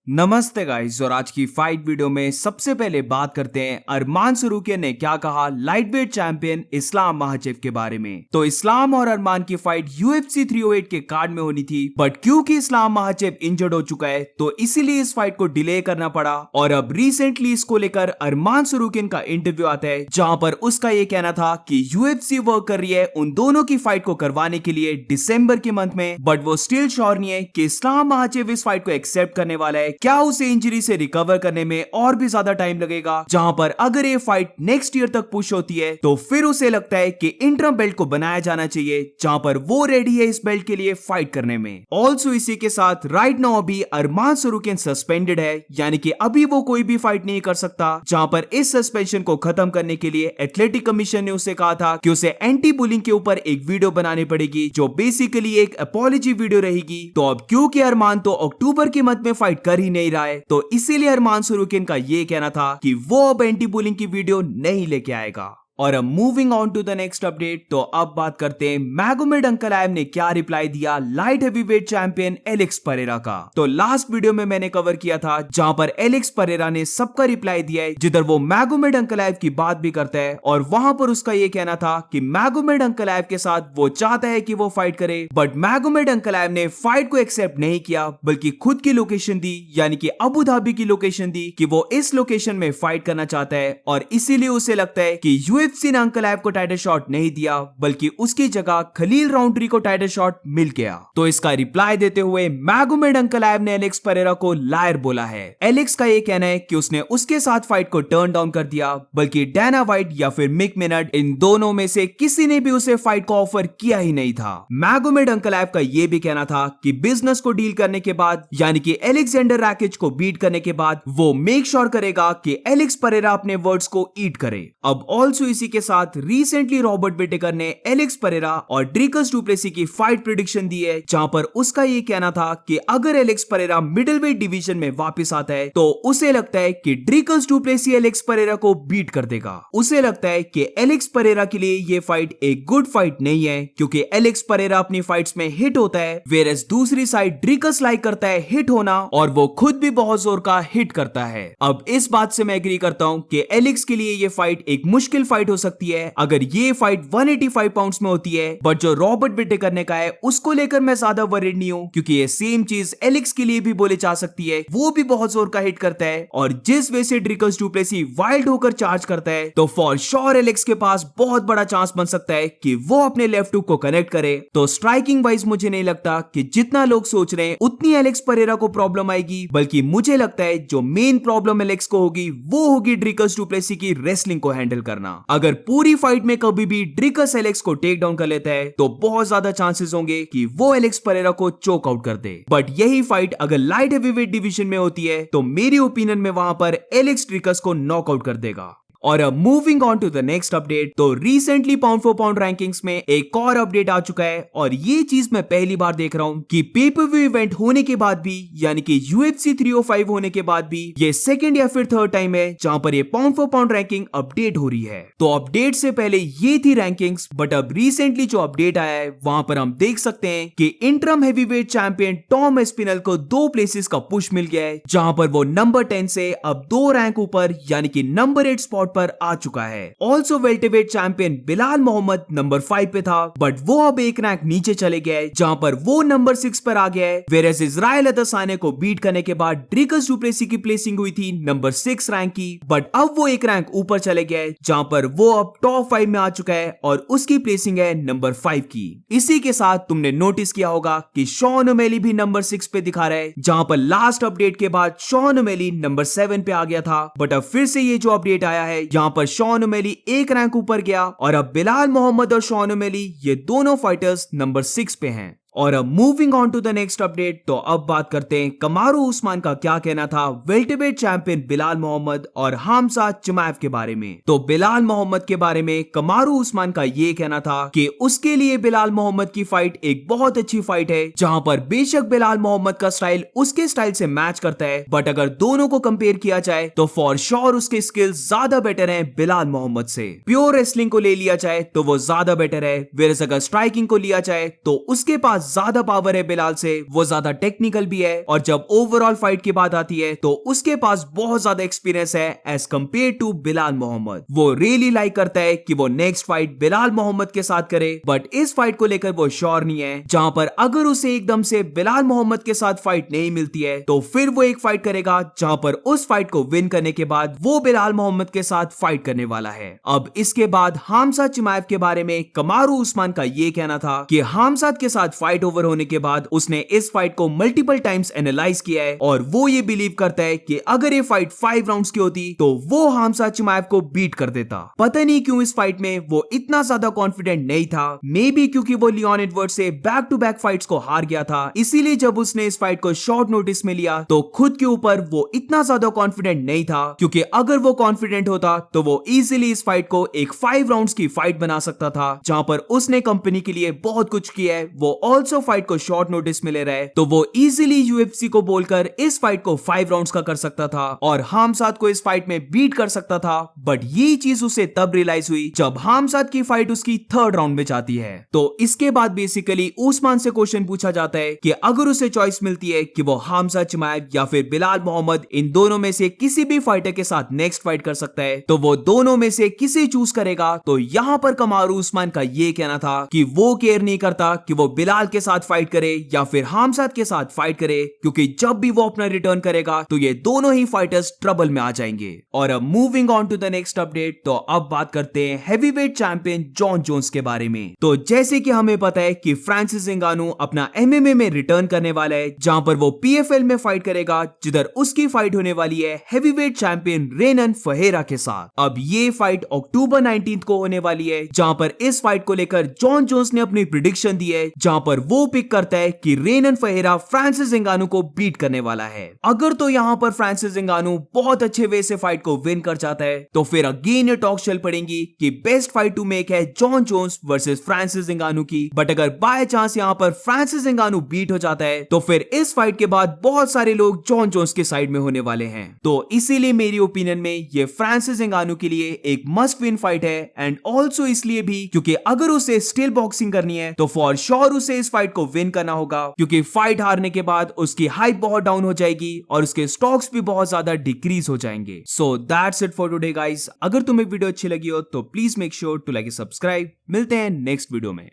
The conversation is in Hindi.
नमस्ते गाइस। और आज की फाइट वीडियो में सबसे पहले बात करते हैं अरमान सरूकियन ने क्या कहा लाइटवेट चैंपियन इस्लाम महाचेव के बारे में। तो इस्लाम और अरमान की फाइट UFC 308 के कार्ड में होनी थी, बट क्योंकि इस्लाम महाचेव इंजर्ड हो चुका है तो इसीलिए इस फाइट को डिले करना पड़ा। और अब रिसेंटली इसको लेकर अरमान सरूकियन का इंटरव्यू आता है जहां पर उसका ये कहना था कि UFC वर्क कर रही है उन दोनों की फाइट को करवाने के लिए दिसंबर के मंथ में, बट वो स्टिल श्योर नहीं है कि इस्लाम महाचेव इस फाइट को एक्सेप्ट करने वाला है। क्या उसे इंजरी से रिकवर करने में और भी ज्यादा टाइम लगेगा, जहां पर अगर ये फाइट नेक्स्ट ईयर तक पुश होती है तो फिर उसे लगता है कि इंटरम बेल्ट को बनाया जाना चाहिए, जहां पर वो रेडी है इस बेल्ट के लिए फाइट करने में। ऑल्सो इसी के साथ राइट नाउ अभी अरमान सरूकियन सस्पेंडेड है, यानी कि अभी वो कोई भी फाइट नहीं कर सकता, जहां पर इस सस्पेंशन को खत्म करने के लिए एथलेटिक कमीशन ने उसे कहा था कि उसे एंटी बुलिंग के ऊपर एक वीडियो बनानी पड़ेगी, जो बेसिकली एक अपॉलॉजी वीडियो रहेगी। तो अब क्योंकि अरमान तो अक्टूबर के मंथ में फाइट कर ही नहीं रहा है, तो इसीलिए अरमान सरूकियन का ये कहना था कि वो अब एंटी बुलिंग की वीडियो नहीं लेके आएगा। और अब moving on to the next update, तो अब बात करते हैं मैगोमेड अंकलाएव ने क्या रिप्लाई दिया light heavyweight champion Alex Pereira का। तो लास्ट वीडियो में मैंने कवर किया था जहां पर एलेक्स परेरा ने सबका रिप्लाई दिया है, जिधर वो मैगोमेड अंकलाएव की बात भी करता है और वहां पर उसका ये कहना था कि मैगोमेड अंकलाएव के साथ वो चाहता है कि वो फाइट करे, बट मैगोमेड अंकलाएव ने फाइट को एक्सेप्ट नहीं किया, बल्कि खुद की लोकेशन दी, यानी कि अबू धाबी की लोकेशन दी कि वो इस लोकेशन में फाइट करना चाहता है। और इसीलिए उसे लगता है कि UFC ने अंकलाएव को टाइटल शॉट नहीं दिया, बल्कि उसकी जगह खलील राउंड्री को टाइटल शॉट मिल गया। तो इसका रिप्लाई देते हुए मैगोमेड अंकलाएव ने एलेक्स परेरा को लायर बोला है। एलेक्स का ये कहना है कि उसने उसके साथ फाइट को टर्न डाउन कर दिया, बल्कि डैना व्हाइट या फिर मिक मिनट, इन दोनों में से किसी ने भी उसे फाइट को ऑफर किया ही नहीं था। मैगोमेड अंकलाएव का ये भी कहना था कि बिजनेस को डील करने के बाद, यानी कि एलेक्जेंडर रैकिच को बीट करने के बाद, वो मेक श्योर करेगा कि एलेक्स परेरा अपने वर्ड्स को ईट करे। अब ऑल्सो इसी के साथ रिसेंटली रॉबर्ट विटेकर ने एलेक्स परेरा और ड्रिकस डुप्लेसी की फाइट प्रेडिक्शन दी है, जहां पर उसका ये कहना था कि अगर एलेक्स परेरा मिडिलवेट डिवीजन में वापस आता है तो उसे लगता है कि ड्रिकस डुप्लेसी एलेक्स परेरा को बीट कर देगा। उसे लगता है कि एलेक्स परेरा के लिए ये फाइट एक गुड फाइट नहीं है, क्योंकि एलेक्स परेरा अपनी फाइट्स में हिट होता है, वेरएस दूसरी साइड ड्रिकस लाइक करता है हिट होना, और वो खुद भी बहुत जोर का हिट करता है। अब इस बात से मैं एग्री करता हूं कि एलेक्स के लिए ये फाइट एक मुश्किल फाइट हो सकती है अगर ये फाइट 185 पाउंड्स में होती है, बट जो रॉबर्ट विटेकर ने कहा है उसको लेकर मैं ज्यादा वरीड नहीं हूं, क्योंकि ये सेम चीज एलेक्स के लिए भी बोले जा सकती है। वो भी बहुत जोर का हिट करता है, और जिस वजह से ड्रिकस डुप्लेसी वाइल्ड होकर चार्ज करता है, तो फॉर श्योर एलेक्स के पास बहुत बड़ा चांस बन सकता है कि वो अपने लेफ्ट हुक को कनेक्ट करे। तो स्ट्राइकिंग वाइज मुझे नहीं लगता कि जितना लोग सोच रहे हैं उतनी एलेक्स परेरा को प्रॉब्लम आएगी, बल्कि मुझे लगता है जो मेन प्रॉब्लम एलेक्स को होगी वो होगी ड्रिकस डुप्लेसी की रेसलिंग को हैंडल करना। अगर पूरी फाइट में कभी भी ड्रिकस एलेक्स को टेक डाउन कर लेता है तो बहुत ज्यादा चांसेस होंगे कि वो एलेक्स परेरा को चोक आउट कर दे। बट यही फाइट अगर लाइट हेवीवेट डिवीजन में होती है तो मेरी ओपिनियन में वहां पर एलेक्स ड्रिकस को नॉकआउट कर देगा। और अब moving on to the next update, तो recently pound for pound rankings में एक और अपडेट आ चुका है, और ये चीज मैं पहली बार देख रहा हूं कि पेपर व्यू इवेंट होने के बाद भी, यानी कि UFC 305 होने के बाद भी, ये सेकंड या फिर थर्ड टाइम है जहां पर ये pound for pound ranking update हो रही है। तो अपडेट से पहले ये थी रैंकिंग्स, बट अब रिसेंटली जो अपडेट आया है वहां पर हम देख सकते हैं कि interim heavyweight champion Tom Aspinall को 2 प्लेसेस का पुश मिल गया है, जहां पर वो नंबर 10 से अब 2 रैंक ऊपर, यानी कि नंबर 8 स्पॉट पर आ चुका है। Also welterweight champion Belal Muhammad number 5 पे था, बट वो अब एक रैंक नीचे चले गया है, जहां पर वो नंबर 6 पर आ गया है। वेरएस इजराइल अदसाने को बीट करने के बाद ड्रिकस डुप्लेसी की प्लेसिंग हुई थी नंबर 6 रैंक की, बट अब वो एक रैंक ऊपर चले गया है, जहां पर वो अब टॉप 5 में आ चुका है और उसकी प्लेसिंग है नंबर 5 की। इसी के साथ तुमने नोटिस किया होगा कि शॉन ओमेली भी नंबर 6 पे दिखा रहा है, जहां पर लास्ट अपडेट के बाद शॉन ओमेली नंबर 7 पे आ गया था, बट अब फिर से ये जो अपडेट आया है यहां पर शॉन ओमेली एक रैंक ऊपर गया, और अब बिलाल मोहम्मद और शॉन ओमेली ये दोनों फाइटर्स नंबर 6 पे हैं। और अब moving on to the next update, तो अब बात करते हैं कमारू उस्मान का क्या कहना था वेल्टरवेट चैंपियन बिलाल मोहम्मद और हामजा चिमाएव के बारे में। तो बिलाल मोहम्मद के बारे में कमारू उस्मान का ये कहना था कि उसके लिए बिलाल मोहम्मद की फाइट एक बहुत अच्छी फाइट है, जहां पर बेशक बिलाल मोहम्मद का स्टाइल उसके स्टाइल से मैच करता है, बट अगर दोनों को कंपेयर किया जाए तो फॉर श्योर उसके स्किल्स ज्यादा बेटर हैं बिलाल मोहम्मद से। प्योर रेसलिंग को ले लिया जाए तो वो ज्यादा बेटर है, वेरस अगर स्ट्राइकिंग को लिया जाए तो उसके पास ज्यादा पावर है बिलाल से, वो ज्यादा टेक्निकल भी है, और जब ओवरऑल फाइट की बात आती है तो उसके पास बहुत ज्यादा एक्सपीरियंस है as compare to Belal Muhammad. वो रियली लाइक करता है कि वो नेक्स्ट फाइट बिलाल मोहम्मद के साथ करे, बट इस फाइट को लेकर वो श्योर नहीं है, जहां पर अगर उसे एकदम से बिलाल मोहम्मद के साथ फाइट नहीं मिलती है तो फिर वो एक फाइट करेगा जहां पर उस फाइट को विन करने के बाद वो बिलाल मोहम्मद के साथ फाइट करने वाला है। अब इसके बाद हमजा चिमाएव के बारे में कमारू उस्मान का ये कहना था कि हमजाद के साथ फाइट ओवर होने के बाद उसने इस फाइट को मल्टीपल टाइम्स एनालाइज किया है और वो ये बिलीव करता है कि अगर ये फाइट 5 राउंड्स की होती तो वो हमजा चिमाएव को बीट कर देता। पता नहीं क्यों इस फाइट में वो इतना ज्यादा कॉन्फिडेंट नहीं था, मे बी क्योंकि वो लियोन एडवर्ड्स से बैक टू बैक फाइट्स को हार गया था, इसीलिए जब उसने इस फाइट को शॉर्ट नोटिस में लिया तो खुद के ऊपर वो इतना ज्यादा कॉन्फिडेंट नहीं था, क्योंकि अगर वो कॉन्फिडेंट होता तो वो इजीली इस फाइट को एक 5 राउंड्स की फाइट बना सकता था, जहां पर उसने कंपनी के लिए बहुत कुछ किया है, वो ऑल्सो फाइट को शॉर्ट नोटिस में ले रहा है, तो वो इजीली यूएफसी को बोलकर इस फाइट को 5 राउंड्स का कर सकता था और हमजाद को इस फाइट में बीट कर सकता था। बट ये चीज उसे तब रियलाइज हुई जब हमजाद की फाइट उसकी 3rd राउंड में जाती है। तो इसके बाद बेसिकली उस्मान से क्वेश्चन पूछा जाता है कि अगर उसे चॉइस मिलती है कि वो हमजा चिमाएव या फिर बिलाल मोहम्मद, इन दोनों में से किसी भी फाइटर के साथ नेक्स्ट फाइट कर सकता है, तो वो दोनों में से किसे चूज करेगा। तो यहाँ पर कमारू उस्मान का ये कहना था कि वो केयर नहीं करता कि वो बिलाल के साथ फाइट करे या फिर हमजाद के साथ फाइट करे, क्योंकि जब भी वो अपना रिटर्न करेगा तो ये दोनों ही फाइटर्स ट्रबल में आ जाएंगे। और अब moving on to the next update, तो अब बात करते हैं हेवीवेट चैंपियन जॉन जोन्स के बारे में। तो जैसे कि हमें पता है कि फ्रांसिस इंगानू अपना एमएमए में रिटर्न करने वाला है, जहां पर वो पीएफएल में फाइट करेगा, जिधर उसकी फाइट होने वाली है हेवीवेट चैंपियन रेनन फहेरा के साथ। अब ये फाइट अक्टूबर 19 को होने वाली है, जहां पर इस फाइट को लेकर जॉन जोन्स ने अपनी प्रिडिक्शन दी है, जहां पर वो पिक करता है कि रेनन फहेरा फ्रांसिस इंगानू को बीट करने वाला है। अगर तो यहाँ पर फ्रांसिस इंगानू बहुत अच्छे वे से फाइट को विन कर जाता है तो फिर अगेन ये टॉक चल पड़ेंगी कि बेस्ट फाइट टू मेक है जॉन जोन्स वर्सेस फ्रांसिस इंगानू की। बट अगर बाय चांस यहाँ पर फ्रांसिस इंगानू बीट हो जाता है तो फिर इस फाइट के बाद बहुत सारे लोग जॉन जोन्स के साइड में होने वाले हैं। तो इसीलिए मेरी ओपिनियन में ये फ्रांसिस इंगानू के लिए एक मस्ट विन फाइट है, एंड ऑल्सो इसलिए भी क्योंकि अगर उसे स्टिल बॉक्सिंग करनी है तो फॉर श्योर उसे इस फाइट को विन करना होगा, क्योंकि फाइट हारने के बाद उसकी हाइप बहुत डाउन हो जाएगी और उसके स्टॉक्स भी बहुत ज्यादा डिक्रीज हो जाएंगे। So that's it for today guys. अगर तुम्हें वीडियो अच्छी लगी हो तो please make sure to like subscribe. मिलते हैं नेक्स्ट वीडियो में।